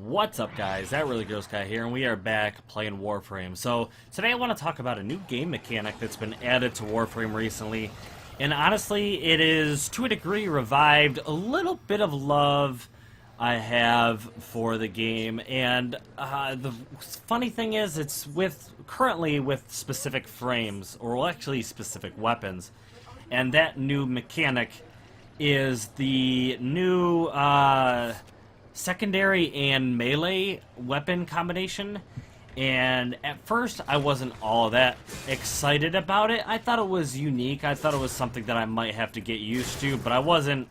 What's up, guys? That Really Gross Guy here, and we are back playing Warframe. So, today I want to talk about a new game mechanic that's been added to Warframe recently. And honestly, it is, to a degree, revived a little bit of love I have for the game. And the funny thing is, it's currently with specific frames, or well, actually specific weapons. And that new mechanic is the new secondary and melee weapon combination, and at first I wasn't all that excited about it. I thought it was unique. I thought it was something that I might have to get used to, but I wasn't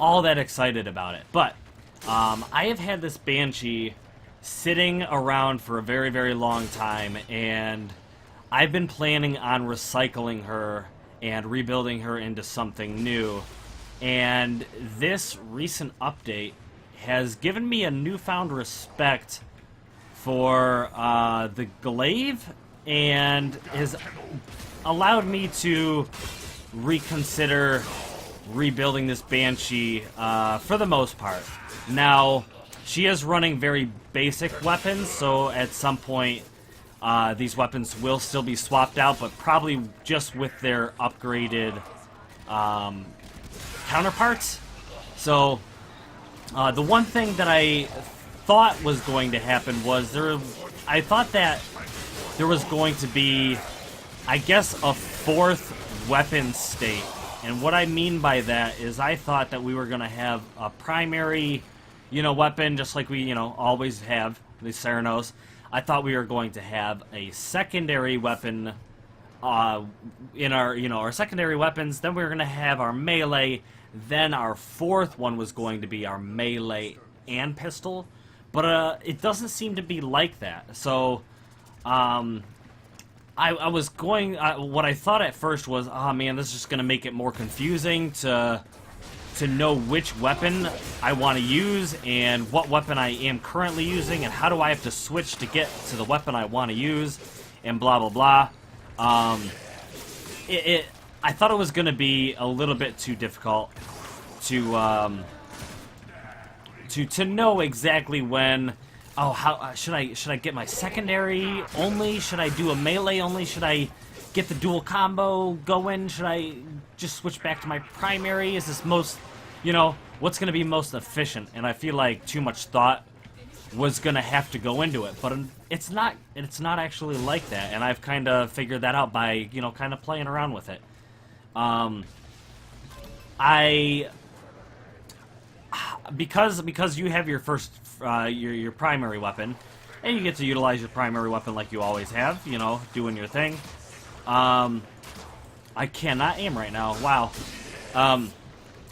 all that excited about it. But I have had this Banshee sitting around for a very, very long time, and I've been planning on recycling her and rebuilding her into something new. And this recent update has given me a newfound respect for the glaive, and has allowed me to reconsider rebuilding this Banshee for the most part. Now, she is running very basic weapons, so at some point these weapons will still be swapped out, but probably just with their upgraded counterparts. So the one thing that I thought was going to happen was I thought that there was going to be, I guess, a fourth weapon state. And what I mean by that is I thought that we were going to have a primary, weapon, just like we, always have, the Ceranos. I thought we were going to have a secondary weapon in our secondary weapons. Then we were going to have our melee. Then our fourth one was going to be our melee and pistol, but it doesn't seem to be like that. So I was going, what I thought at first was, oh man, this is just going to make it more confusing to know which weapon I want to use and what weapon I am currently using and how do I have to switch to get to the weapon I want to use and blah blah blah. I thought it was going to be a little bit too difficult to know exactly when. Oh, how should I get my secondary only? Should I do a melee only? Should I get the dual combo going? Should I just switch back to my primary? Is this what's going to be most efficient? And I feel like too much thought was going to have to go into it, but it's not actually like that, and I've kind of figured that out by kind of playing around with it. Because you have your first your primary weapon, and you get to utilize your primary weapon like you always have, doing your thing. I cannot aim right now. Wow.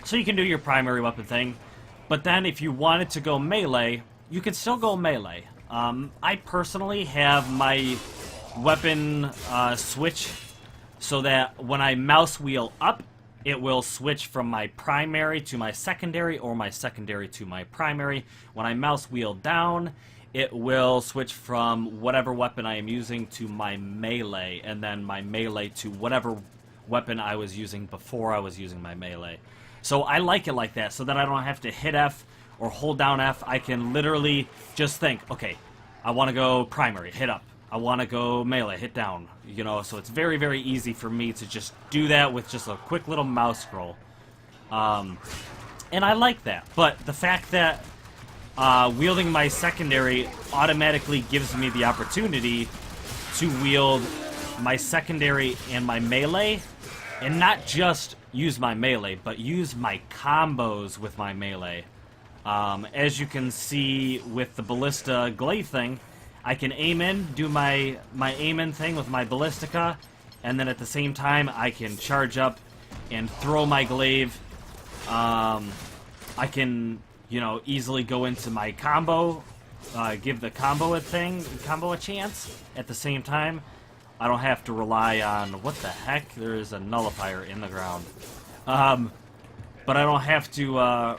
So you can do your primary weapon thing, but then if you wanted to go melee, you can still go melee. I personally have my weapon switch so that when I mouse wheel up, it will switch from my primary to my secondary, or my secondary to my primary. When I mouse wheel down, it will switch from whatever weapon I am using to my melee, and then my melee to whatever weapon I was using before I was using my melee. So I like it like that, so that I don't have to hit F or hold down F. I can literally just think, okay, I want to go primary, hit up. I want to go melee, hit down, so it's very, very easy for me to just do that with just a quick little mouse scroll. And I like that, but the fact that wielding my secondary automatically gives me the opportunity to wield my secondary and my melee, and not just use my melee, but use my combos with my melee. As you can see with the ballista glaive thing, I can aim in, do my aim in thing with my ballistica, and then at the same time I can charge up and throw my glaive. I can, easily go into my combo, give the combo a chance at the same time. I don't have to rely on, what the heck, there is a nullifier in the ground. But I don't have to,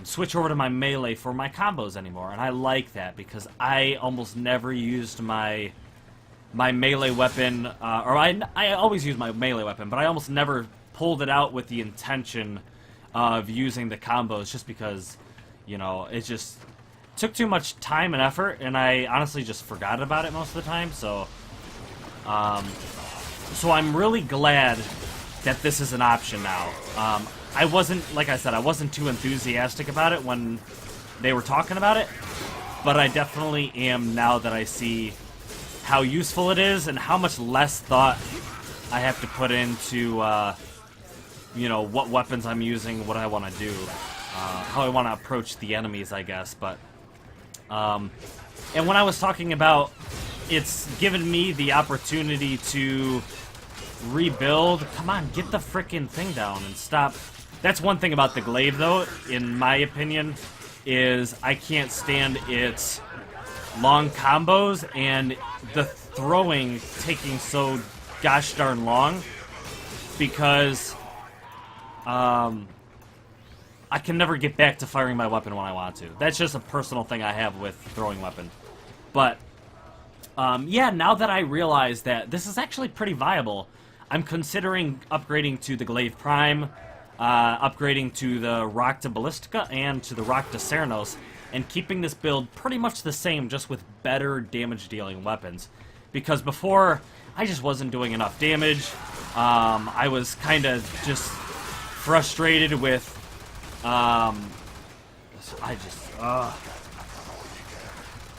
switch over to my melee for my combos anymore, and I like that because I almost never used my melee weapon, or I always use my melee weapon, but I almost never pulled it out with the intention of using the combos, just because You know, it just took too much time and effort, and I honestly just forgot about it most of the time. So, so I'm really glad that this is an option now. I wasn't, like I said, I wasn't too enthusiastic about it when they were talking about it, but I definitely am now that I see how useful it is and how much less thought I have to put into, you know, what weapons I'm using, what I want to do, how I want to approach the enemies, I guess. But, and when I was talking about it's given me the opportunity to rebuild, come on, get the frickin' thing down and stop. That's one thing about the glaive, though, in my opinion, is I can't stand its long combos and the throwing taking so gosh darn long, because I can never get back to firing my weapon when I want to. That's just a personal thing I have with throwing weapon. But yeah, now that I realize that this is actually pretty viable, I'm considering upgrading to the Glaive Prime, upgrading to the Rock to Ballistica and to the Rock to Cernos, and keeping this build pretty much the same, just with better damage-dealing weapons. Because before, I just wasn't doing enough damage. I was kind of just frustrated with,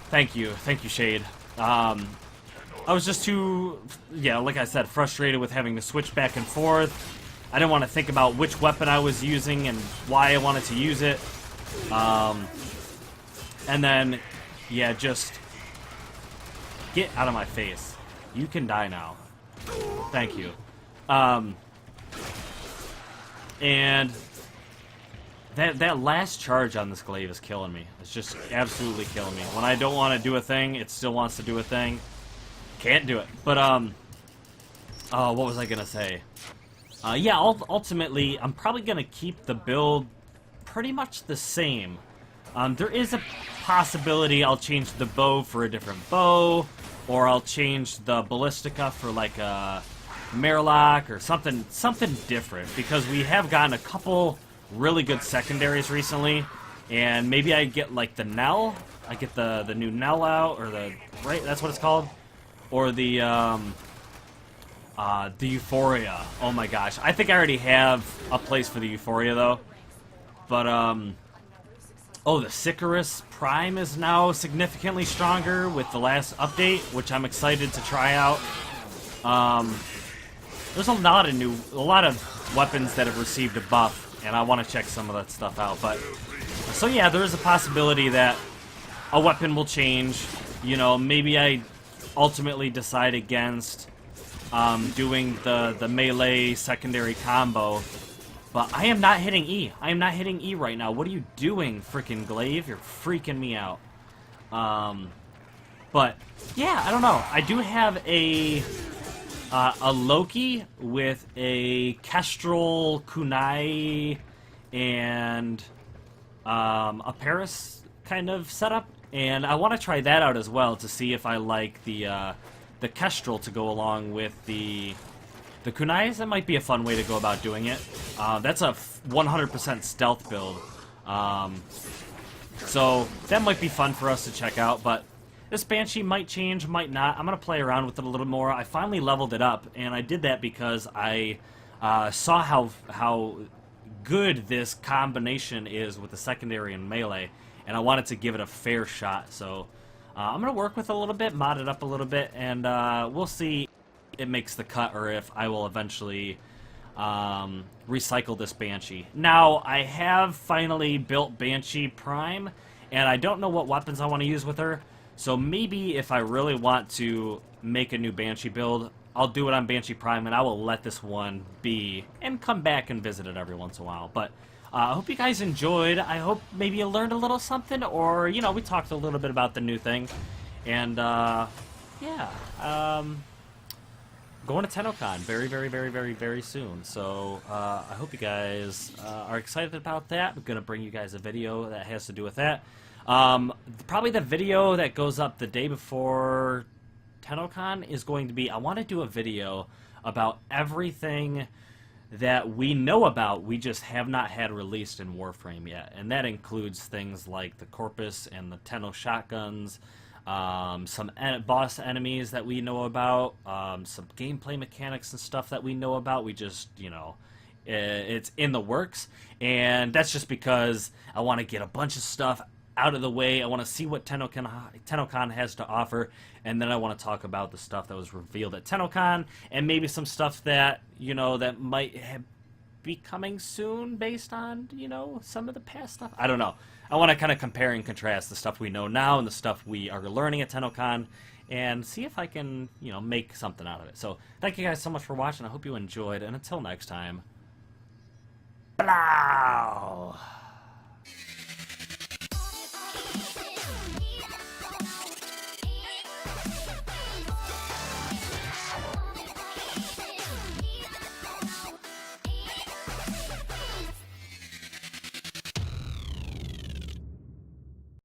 Thank you, Shade. I was just too, yeah, like I said, frustrated with having to switch back and forth. I didn't want to think about which weapon I was using and why I wanted to use it. And then, yeah, just get out of my face. You can die now. Thank you. And that last charge on this glaive is killing me. It's just absolutely killing me. When I don't want to do a thing, it still wants to do a thing. Can't do it. But, oh, what was I gonna say? Yeah, ultimately, I'm probably gonna keep the build pretty much the same. There is a possibility I'll change the bow for a different bow, or I'll change the Ballistica for like a Merlock or something different, because we have gotten a couple really good secondaries recently, and maybe I get like the Nell. I get the new Nell out, or the, right, that's what it's called, or the Euphoria. Oh my gosh, I think I already have a place for the Euphoria though. But oh, the Sicarus Prime is now significantly stronger with the last update, which I'm excited to try out. There's a lot of weapons that have received a buff, and I want to check some of that stuff out. But so yeah, there is a possibility that a weapon will change. You know, maybe I ultimately decide against doing the melee secondary combo. But I am not hitting E. I am not hitting E right now. What are you doing, frickin' Glaive? You're freaking me out. But yeah, I don't know. I do have a Loki with a Kestrel Kunai and a Paris kind of setup, and I want to try that out as well to see if I like the Kestrel to go along with the Kunais. That might be a fun way to go about doing it. That's a 100% stealth build, so that might be fun for us to check out. But this Banshee might change, might not. I'm going to play around with it a little more. I finally leveled it up, and I did that because I saw how good this combination is with the secondary and melee, and I wanted to give it a fair shot. So I'm going to work with it a little bit, mod it up a little bit, and we'll see if it makes the cut or if I will eventually recycle this Banshee. Now, I have finally built Banshee Prime, and I don't know what weapons I want to use with her. So maybe if I really want to make a new Banshee build, I'll do it on Banshee Prime, and I will let this one be and come back and visit it every once in a while. But I hope you guys enjoyed. I hope maybe you learned a little something, or, you know, we talked a little bit about the new thing. And, yeah, going to TennoCon very, very, very, very, very soon. So I hope you guys are excited about that. I'm going to bring you guys a video that has to do with that. Probably the video that goes up the day before TennoCon is going to be, I want to do a video about everything that we know about, we just have not had released in Warframe yet. And that includes things like the Corpus and the Tenno shotguns, some boss enemies that we know about, some gameplay mechanics and stuff that we know about. We just, you know, it's in the works. And that's just because I want to get a bunch of stuff out of the way. I want to see what TennoCon has to offer, and then I want to talk about the stuff that was revealed at TennoCon, and maybe some stuff that, you know, that might be coming soon based on, you know, some of the past stuff. I don't know. I want to kind of compare and contrast the stuff we know now and the stuff we are learning at TennoCon, and see if I can, you know, make something out of it. So thank you guys so much for watching. I hope you enjoyed, and until next time, blow!